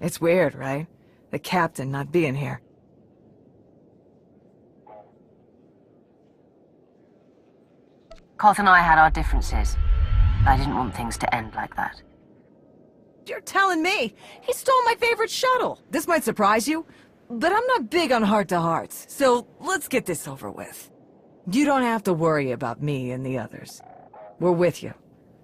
It's weird, right? The captain not being here. Koth and I had our differences. I didn't want things to end like that. You're telling me? He stole my favorite shuttle. This might surprise you, but I'm not big on heart-to-hearts, so let's get this over with. You don't have to worry about me and the others. We're with you.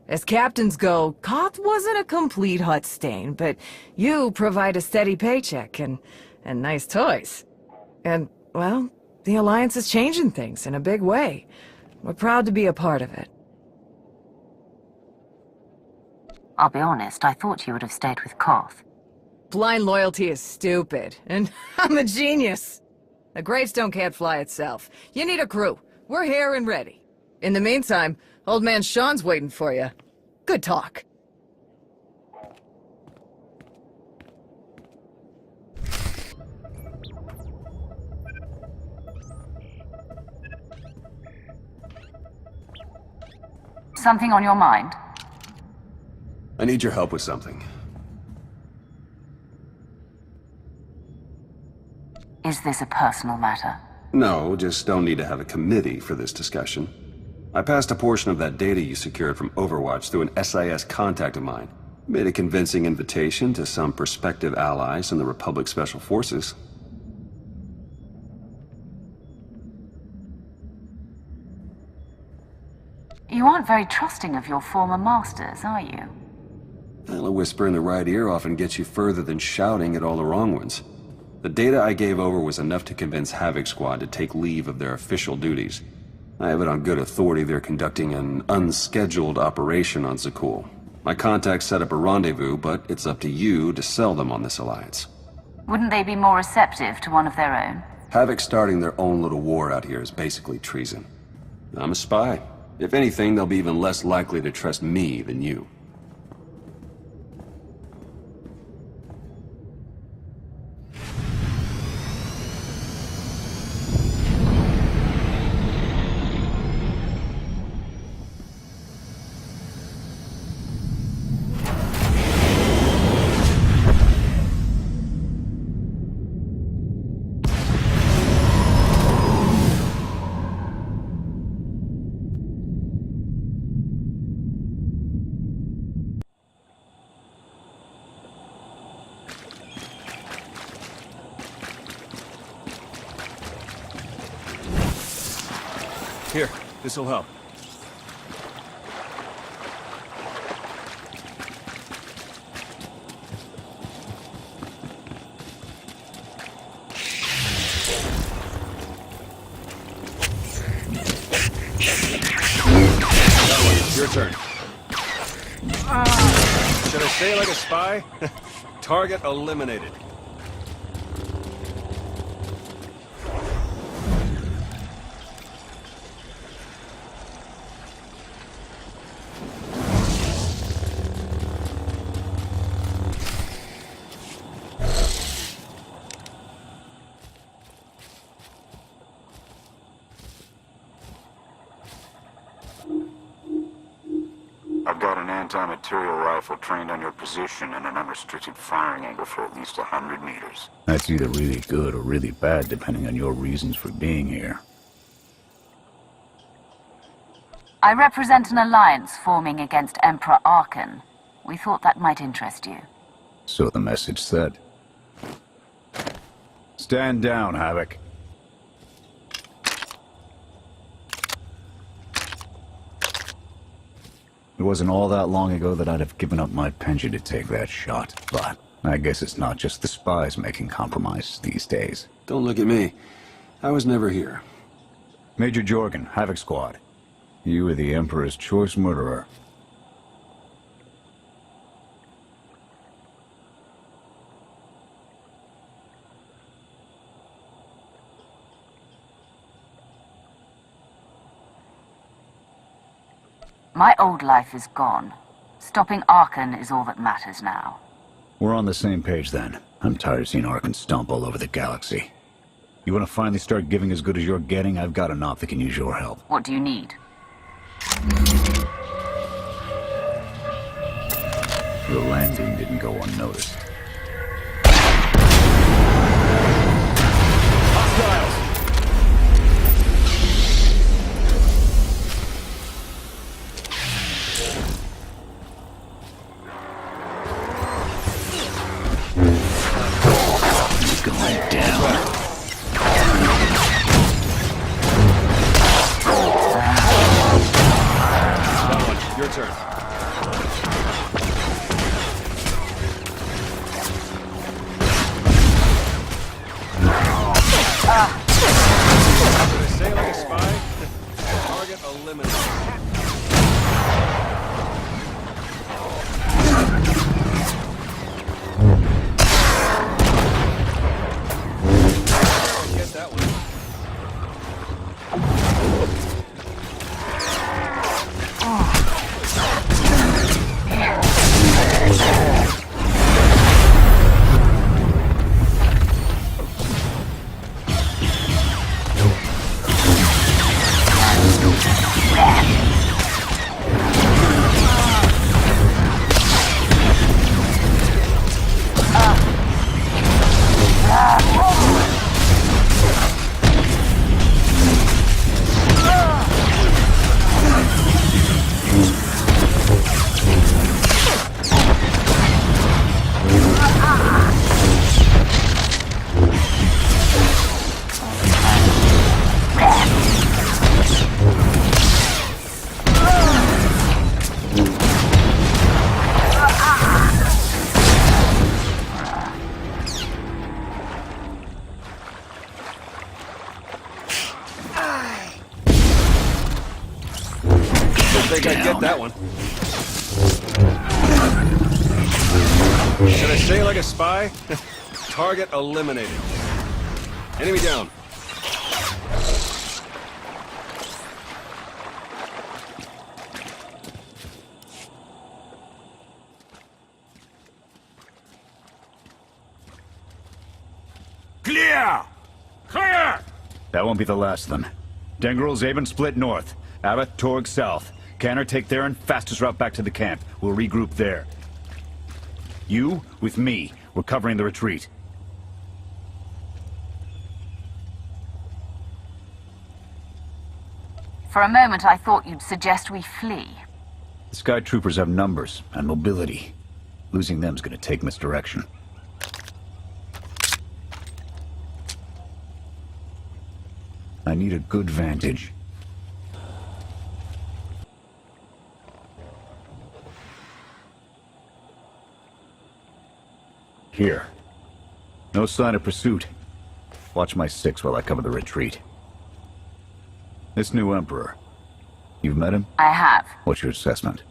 As captains go, Koth wasn't a complete Hutt stain, but you provide a steady paycheck and nice toys. And, well, the Alliance is changing things in a big way. We're proud to be a part of it. I'll be honest, I thought you would have stayed with Koth. Blind loyalty is stupid, and I'm a genius. A gravestone can't fly itself. You need a crew. We're here and ready. In the meantime, old man Sean's waiting for you. Good talk. Something on your mind? I need your help with something. Is this a personal matter? No, just don't need to have a committee for this discussion. I passed a portion of that data you secured from Overwatch through an SIS contact of mine. Made a convincing invitation to some prospective allies in the Republic Special Forces. You aren't very trusting of your former masters, are you? Well, a whisper in the right ear often gets you further than shouting at all the wrong ones. The data I gave over was enough to convince Havoc Squad to take leave of their official duties. I have it on good authority they're conducting an unscheduled operation on Zakul. My contacts set up a rendezvous, but it's up to you to sell them on this alliance. Wouldn't they be more receptive to one of their own? Havoc starting their own little war out here is basically treason. I'm a spy. If anything, they'll be even less likely to trust me than you. Here, this'll help. Your turn. Should I say like a spy? Target eliminated. I've got an anti-material rifle trained on your position and an unrestricted firing angle for at least 100 meters. That's either really good or really bad, depending on your reasons for being here. I represent an alliance forming against Emperor Arkan. We thought that might interest you. So the message said. Stand down, Havoc. It wasn't all that long ago that I'd have given up my pension to take that shot, but I guess it's not just the spies making compromises these days. Don't look at me. I was never here. Major Jorgen, Havoc Squad. You were the Emperor's choice murderer. My old life is gone. Stopping Arkan is all that matters now. We're on the same page then. I'm tired of seeing Arkan stomp all over the galaxy. You want to finally start giving as good as you're getting? I've got enough that can use your help. What do you need? Your landing didn't go unnoticed. eliminated. Get that one. I think I'd get that one. Should I stay like a spy? Target eliminated. Enemy down. Clear! Clear! That won't be the last of them. Dengrel, Zaven split north. Abbott, Torg south. Canner take there and fastest route back to the camp. We'll regroup there. You, with me, we're covering the retreat. For a moment, I thought you'd suggest we flee. The Sky Troopers have numbers and mobility. Losing them's gonna take misdirection. I need a good vantage. Here. No sign of pursuit. Watch my six while I cover the retreat. This new Emperor. You've met him? I have. What's your assessment?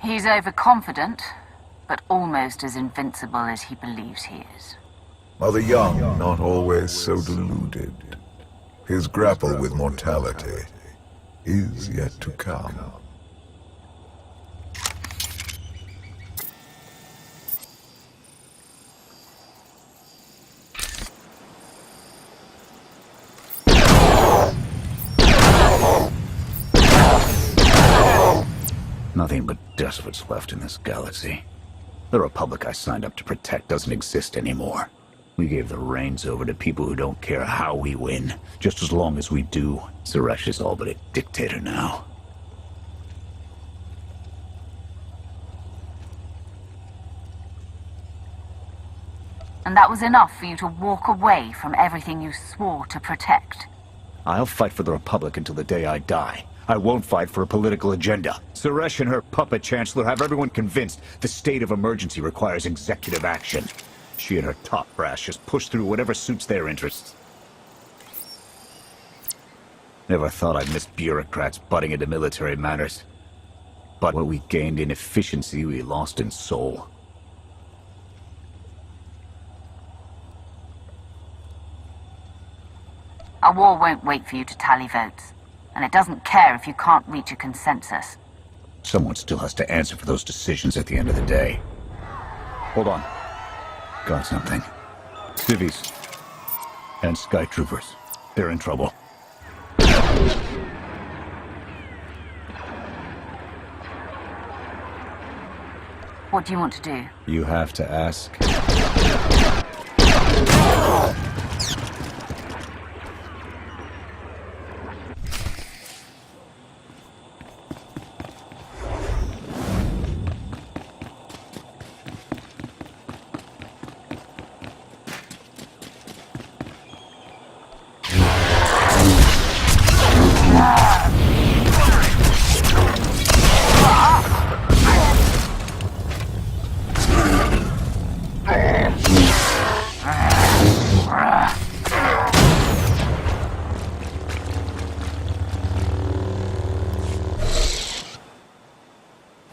He's overconfident, but almost as invincible as he believes he is. Are the young not always so deluded? His grapple with mortality is yet to come. Nothing but despots left in this galaxy. The Republic I signed up to protect doesn't exist anymore. We gave the reins over to people who don't care how we win, just as long as we do. Suresh is all but a dictator now. And that was enough for you to walk away from everything you swore to protect. I'll fight for the Republic until the day I die. I won't fight for a political agenda. Suresh and her puppet chancellor have everyone convinced the state of emergency requires executive action. She and her top brass just push through whatever suits their interests. Never thought I'd miss bureaucrats butting into military matters. But what we gained in efficiency, we lost in soul. A war won't wait for you to tally votes. And it doesn't care if you can't reach a consensus. Someone still has to answer for those decisions at the end of the day. Hold on. Got something. Civvies. And Sky Troopers. They're in trouble. What do you want to do? You have to ask.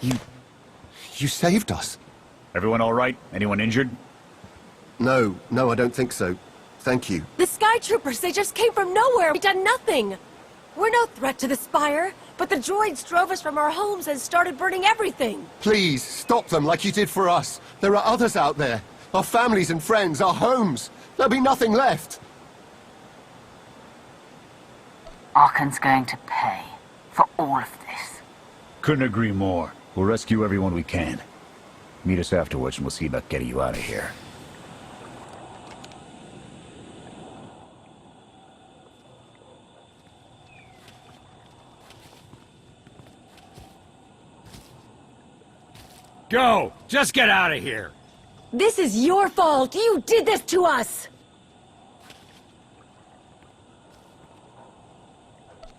You saved us. Everyone all right? Anyone injured? No, I don't think so. Thank you. The Sky Troopers, they just came from nowhere. We've done nothing. We're no threat to the Spire, but the droids drove us from our homes and started burning everything. Please, stop them like you did for us. There are others out there. Our families and friends, our homes. There'll be nothing left. Arkan's going to pay for all of this. Couldn't agree more. We'll rescue everyone we can. Meet us afterwards and we'll see about getting you out of here. Go! Just get out of here! This is your fault. You did this to us.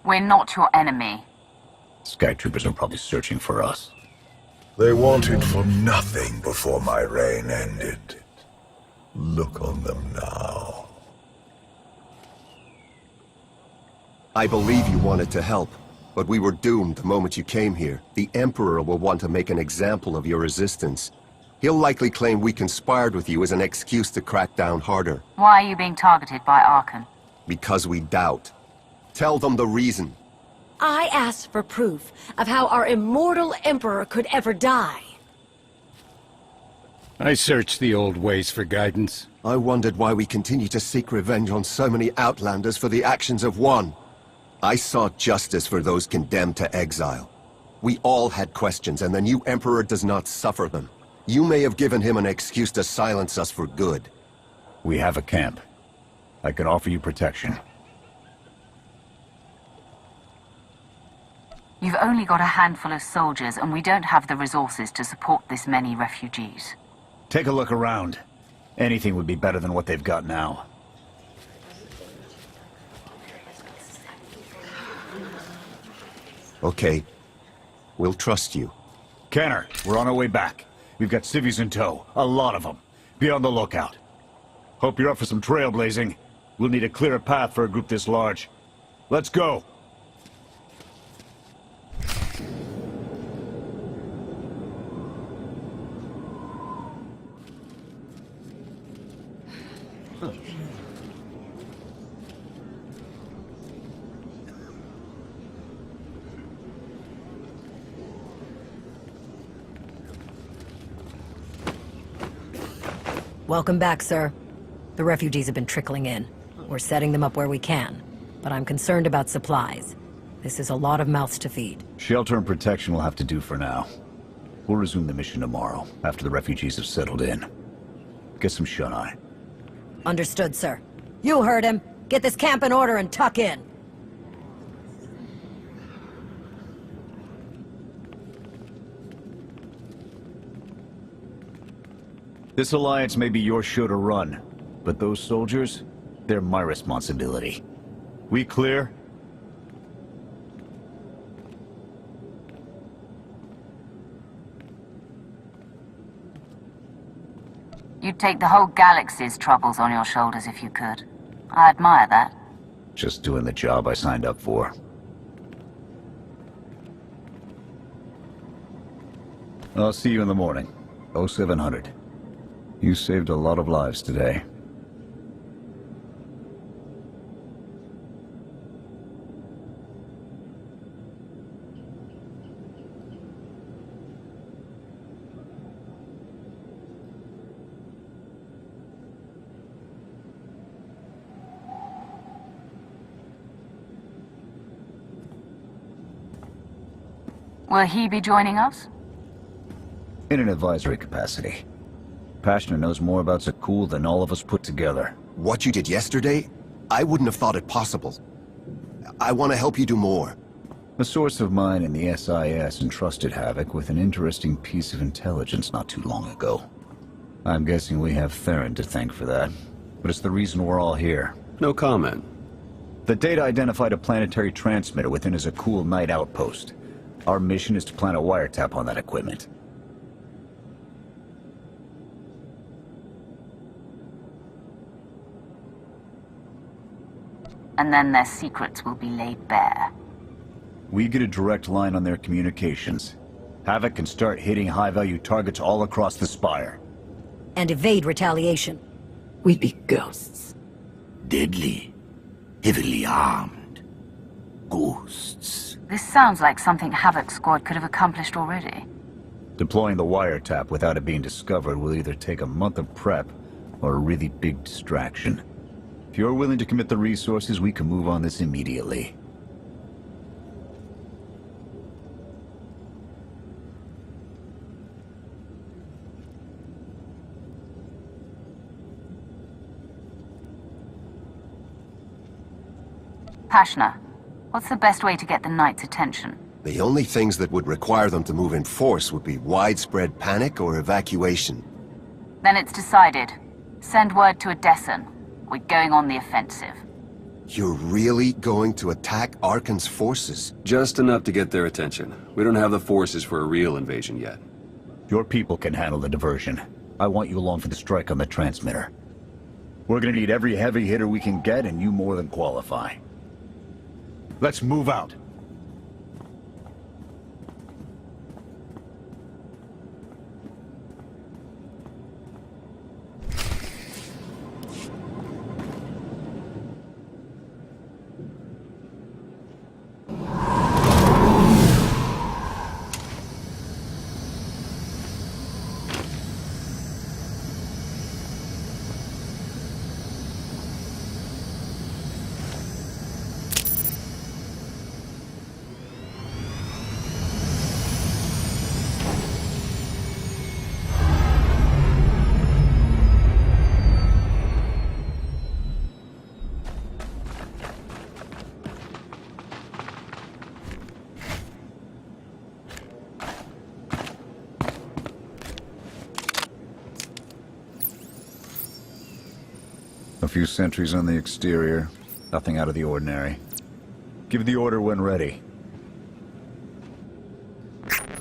We're not your enemy. Sky Troopers are probably searching for us. They wanted for nothing before my reign ended. Look on them now. I believe you wanted to help, but we were doomed the moment you came here. The Emperor will want to make an example of your resistance. He'll likely claim we conspired with you as an excuse to crack down harder. Why are you being targeted by Arkan? Because we doubt. Tell them the reason. I asked for proof of how our immortal Emperor could ever die. I searched the old ways for guidance. I wondered why we continue to seek revenge on so many Outlanders for the actions of one. I sought justice for those condemned to exile. We all had questions, and the new Emperor does not suffer them. You may have given him an excuse to silence us for good. We have a camp. I can offer you protection. You've only got a handful of soldiers, and we don't have the resources to support this many refugees. Take a look around. Anything would be better than what they've got now. Okay. We'll trust you. Kenner, we're on our way back. We've got civvies in tow. A lot of them. Be on the lookout. Hope you're up for some trailblazing. We'll need a clearer path for a group this large. Let's go! Welcome back, sir. The refugees have been trickling in. We're setting them up where we can, but I'm concerned about supplies. This is a lot of mouths to feed. Shelter and protection will have to do for now. We'll resume the mission tomorrow, after the refugees have settled in. Get some shut-eye. Understood, sir. You heard him. Get this camp in order and tuck in. This alliance may be your show to run, but those soldiers, they're my responsibility. We clear? You'd take the whole galaxy's troubles on your shoulders if you could. I admire that. Just doing the job I signed up for. I'll see you in the morning. 0700. You saved a lot of lives today. Will he be joining us? In an advisory capacity. Pashner knows more about Zakul than all of us put together. What you did yesterday, I wouldn't have thought it possible. I want to help you do more. A source of mine in the SIS entrusted Havoc with an interesting piece of intelligence not too long ago. I'm guessing we have Theron to thank for that, but it's the reason we're all here. No comment. The data identified a planetary transmitter within a Zakul Night outpost. Our mission is to plant a wiretap on that equipment. And then their secrets will be laid bare. We get a direct line on their communications. Havoc can start hitting high-value targets all across the Spire. And evade retaliation. We'd be ghosts. Deadly. Heavily armed. Ghosts. This sounds like something Havoc Squad could have accomplished already. Deploying the wiretap without it being discovered will either take a month of prep or a really big distraction. If you're willing to commit the resources, we can move on this immediately. Pashna, what's the best way to get the Knight's attention? The only things that would require them to move in force would be widespread panic or evacuation. Then it's decided. Send word to Odessen. We're going on the offensive. You're really going to attack Arkan's forces? Just enough to get their attention. We don't have the forces for a real invasion yet. Your people can handle the diversion. I want you along for the strike on the transmitter. We're gonna need every heavy hitter we can get, and you more than qualify. Let's move out. A few sentries on the exterior. Nothing out of the ordinary. Give the order when ready.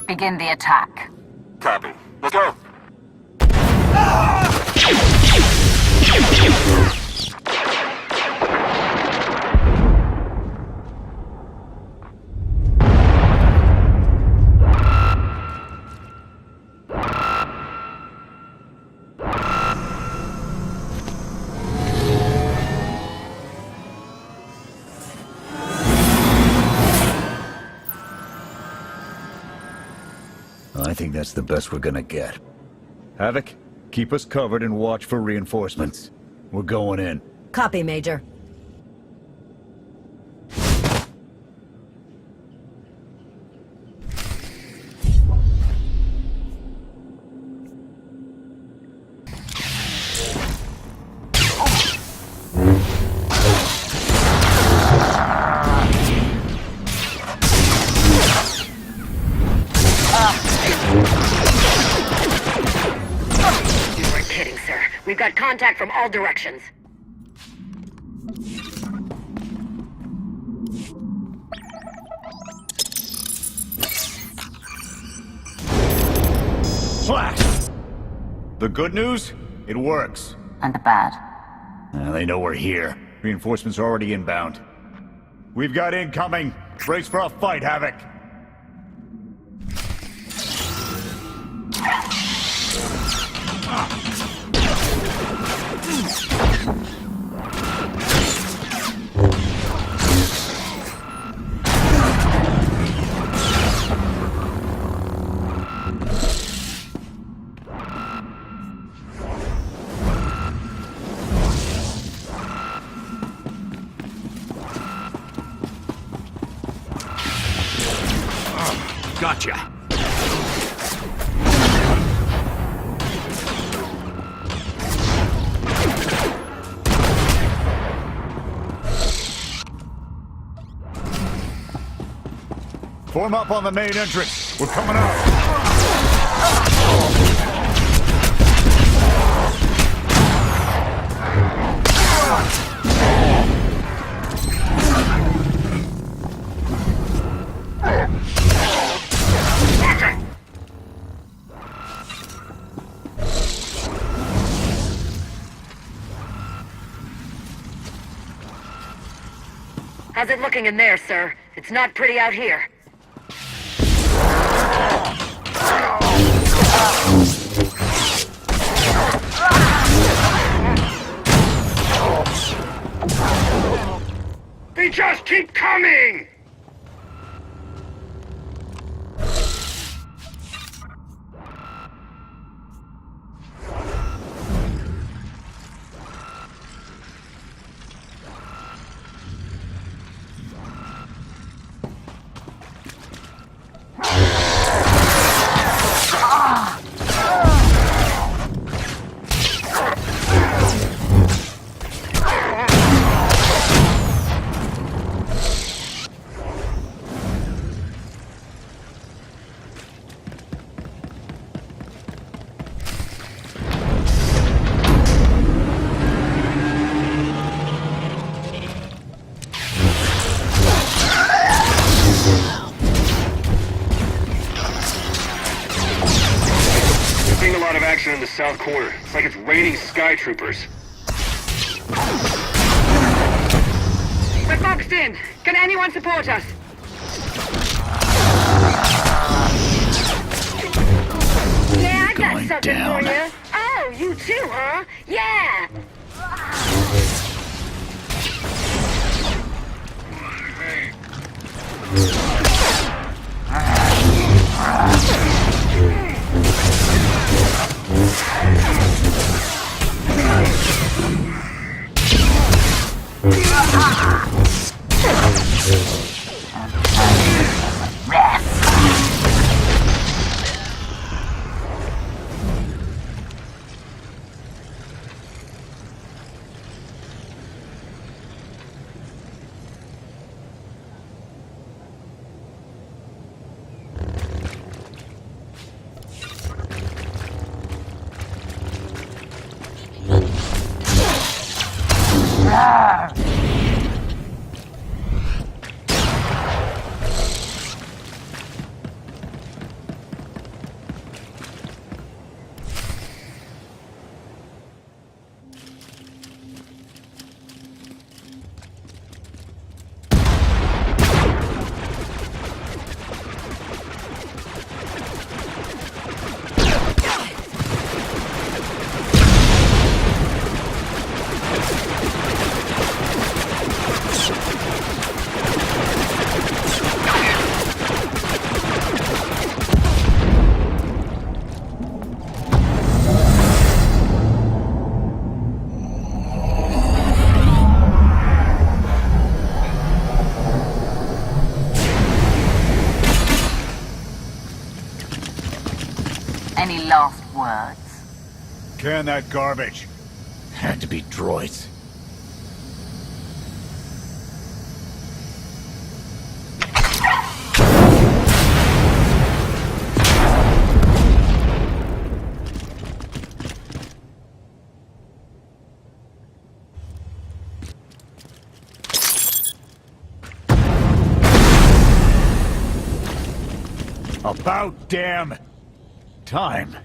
Begin the attack. Copy. Let's go. I think that's the best we're gonna get. Havoc, keep us covered and watch for reinforcements. We're going in. Copy, Major. We've got contact from all directions. Flash! The good news? It works. And the bad? They know we're here. Reinforcements are already inbound. We've got incoming. Brace for a fight, Havoc. Gotcha. Form up on the main entrance. We're coming out. How's it looking in there, sir? It's not pretty out here. coming! Seeing a lot of action in the south corner. It's like it's raining sky troopers. We're boxed in. Can anyone support us? Yeah, I got something for you. Oh, you too, huh? Yeah! Any last words? Can that garbage. Had to be droids. About damn time.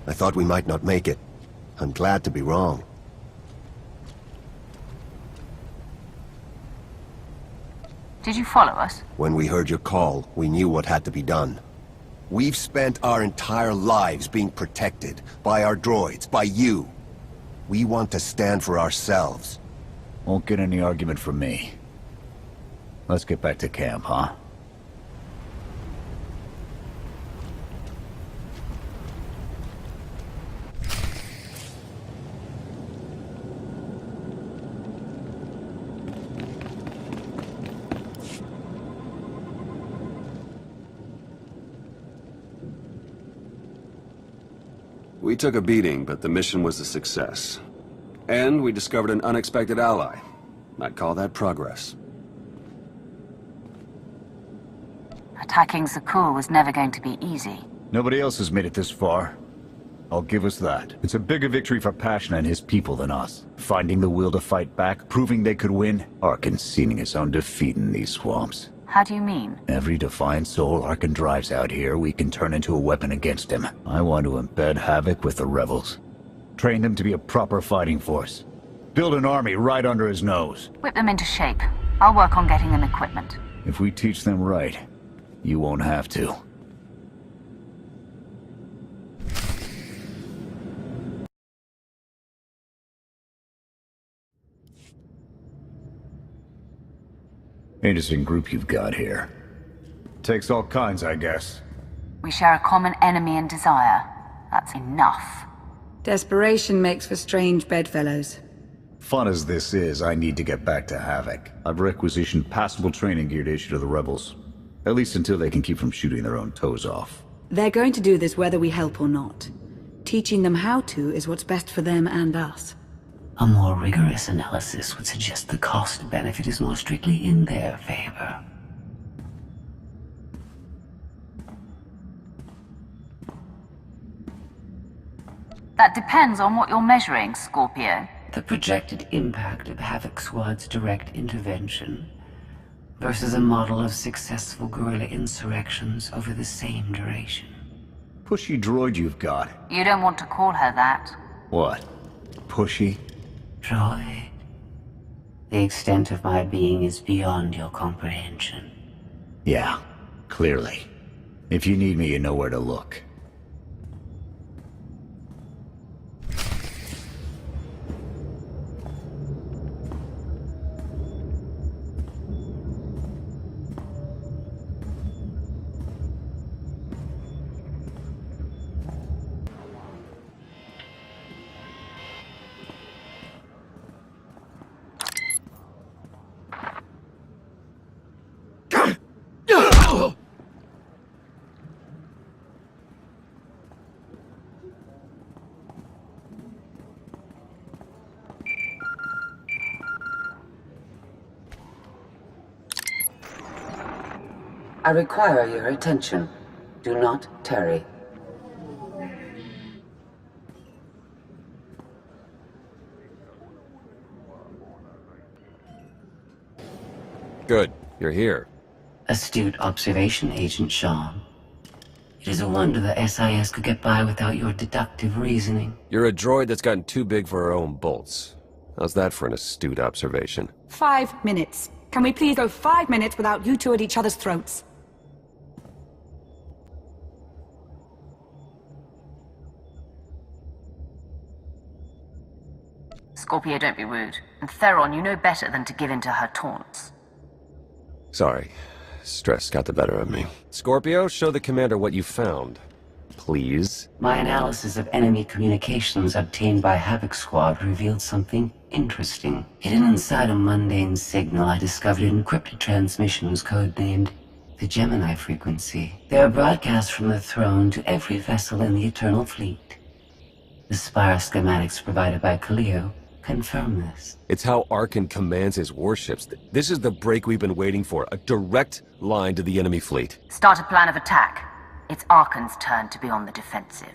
I thought we might not make it. I'm glad to be wrong. Did you follow us? When we heard your call, we knew what had to be done. We've spent our entire lives being protected by our droids, by you. We want to stand for ourselves. Won't get any argument from me. Let's get back to camp, huh? We took a beating, but the mission was a success. And we discovered an unexpected ally. I'd call that progress. Attacking Zakuul was never going to be easy. Nobody else has made it this far. I'll give us that. It's a bigger victory for Passion and his people than us. Finding the will to fight back, proving they could win. Arkin seeing his own defeat in these swamps. How do you mean? Every defiant soul Arkin drives out here, we can turn into a weapon against him. I want to embed Havoc with the rebels. Train them to be a proper fighting force. Build an army right under his nose. Whip them into shape. I'll work on getting them equipment. If we teach them right, you won't have to. Interesting group you've got here. Takes all kinds, I guess. We share a common enemy and desire. That's enough. Desperation makes for strange bedfellows. Fun as this is, I need to get back to Havoc. I've requisitioned passable training gear to issue to the rebels. At least until they can keep from shooting their own toes off. They're going to do this whether we help or not. Teaching them how to is what's best for them and us. A more rigorous analysis would suggest the cost-benefit is more strictly in their favor. That depends on what you're measuring, Scorpio. The projected impact of Havoc Squad's direct intervention versus a model of successful guerrilla insurrections over the same duration. Pushy droid you've got. You don't want to call her that. What? Pushy? Droid. The extent of my being is beyond your comprehension. Yeah, clearly. If you need me, you know where to look. I require your attention. Do not tarry. Good. You're here. Astute observation, Agent Shawn. It is a wonder the SIS could get by without your deductive reasoning. You're a droid that's gotten too big for her own bolts. How's that for an astute observation? 5 minutes. Can we please go 5 minutes without you two at each other's throats? Scorpio, don't be rude. And Theron, you know better than to give in to her taunts. Sorry. Stress got the better of me. Scorpio, show the commander what you found. Please? My analysis of enemy communications obtained by Havoc Squad revealed something interesting. Hidden inside a mundane signal, I discovered an encrypted transmissions codenamed the Gemini frequency. They are broadcast from the throne to every vessel in the Eternal Fleet. The Spire schematics provided by Kaleo confirm this. It's how Arkan commands his warships. This is the break we've been waiting for. A direct line to the enemy fleet. Start a plan of attack. It's Arkan's turn to be on the defensive.